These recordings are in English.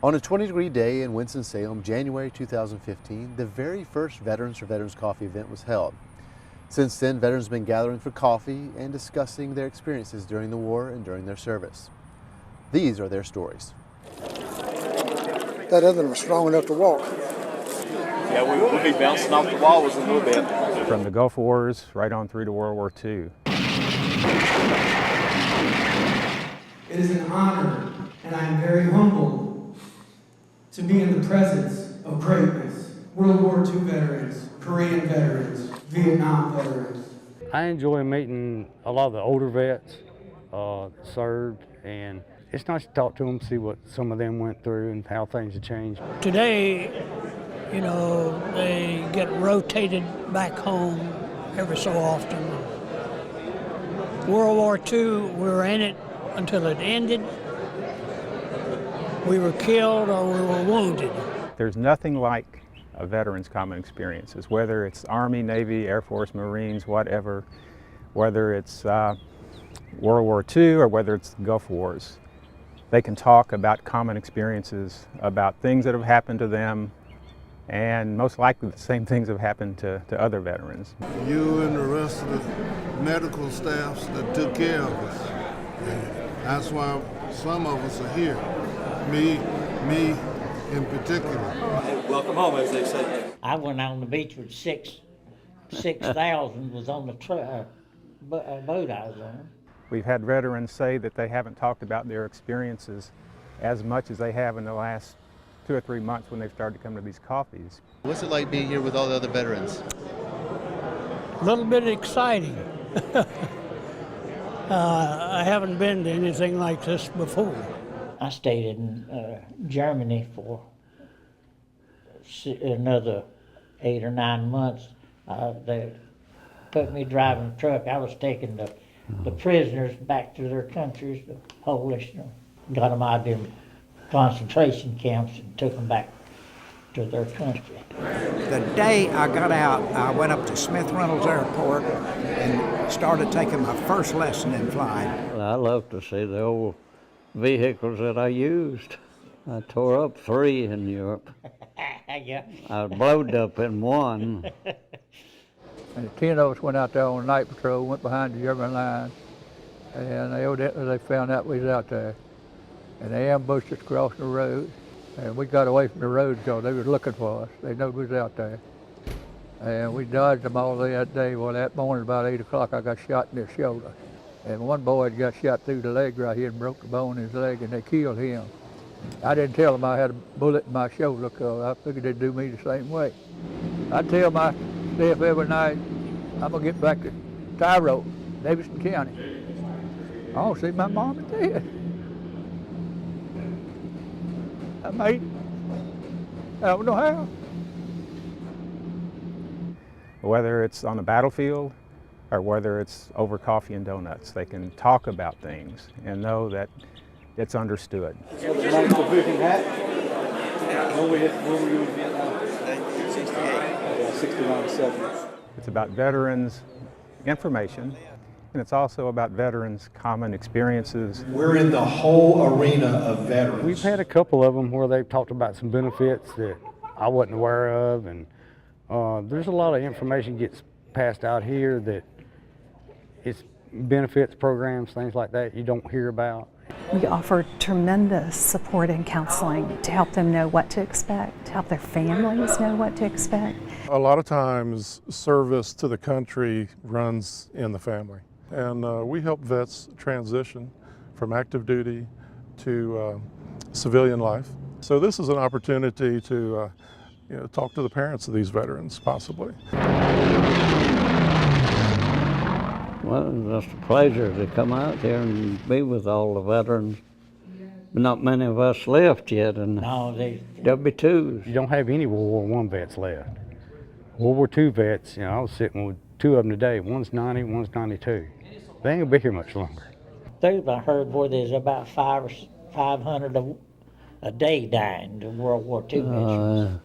On a 20-degree day in Winston Salem, January 2015, the very first Veterans for Veterans Coffee event was held. Since then, veterans have been gathering for coffee and discussing their experiences during the war and during their service. These are their stories. That other one was strong enough to walk. Yeah, we'll be bouncing off the walls a little bit. From the Gulf Wars right on through to World War II. It is an honor, and I am very humbled to be in the presence of greatness. World War II veterans, Korean veterans, Vietnam veterans. I enjoy meeting a lot of the older vets served, and it's nice to talk to them, see what some of them went through and how things have changed. Today, you know, they get rotated back home every so often. World War II, we were in it until it ended. We were killed or we were wounded. There's nothing like a veteran's common experiences, whether it's Army, Navy, Air Force, Marines, whatever, whether it's World War II or whether it's the Gulf Wars. They can talk about common experiences, about things that have happened to them, and most likely the same things have happened to other veterans. You and the rest of the medical staffs that took care of us. And that's why some of us are here. Me in particular. Welcome home, as they say. I went on the beach with 6,000 was on the boat I was on. We've had veterans say that they haven't talked about their experiences as much as they have in the last 2 or 3 months when they've started to come to these coffees. What's it like being here with all the other veterans? A little bit exciting. I haven't been to anything like this before. I stayed in Germany for another 8 or 9 months. They put me driving a truck. I was taking the prisoners back to their countries, the Polish, got them out of them concentration camps and took them back to their country. The day I got out, I went up to Smith Reynolds Airport and started taking my first lesson in flying. Well, I love to see the old vehicles that I used. I tore up 3 in Europe. Yeah. I blowed up in 1. And 10 of us went out there on night patrol, went behind the German line, and they found out we was out there. And they ambushed us across the road, and we got away from the road because they was looking for us. They knew we was out there. And we dodged them all day that day. Well, that morning about 8 o'clock, I got shot in the shoulder. And one boy got shot through the leg right here and broke the bone in his leg, and they killed him. I didn't tell them I had a bullet in my shoulder because I figured they'd do me the same way. I tell my staff every night, I'm gonna get back to Tyro, Davidson County. I want to see my mom and dad. I made it. I don't know how. Whether it's on the battlefield or whether it's over coffee and donuts, they can talk about things and know that it's understood. When were you in Vietnam? 68. 69, 70. It's about veterans' information, and it's also about veterans' common experiences. We're in the whole arena of veterans. We've had a couple of them where they've talked about some benefits that I wasn't aware of, and there's a lot of information gets passed out here that it's benefits programs, things like that you don't hear about. We offer tremendous support and counseling to help them know what to expect, to help their families know what to expect. A lot of times service to the country runs in the family, and we help vets transition from active duty to civilian life. So this is an opportunity to talk to the parents of these veterans, possibly. Well, it's just a pleasure to come out here and be with all the veterans. Not many of us left yet, and No, there'll be 2s. You don't have any World War I vets left. World War II vets, I was sitting with 2 of them today. One's 90, one's 92. They ain't gonna be here much longer. I heard where there's about 500 a day dying to World War II veterans.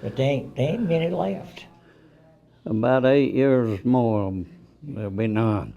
But they ain't many left. About 8 years more, there'll be none.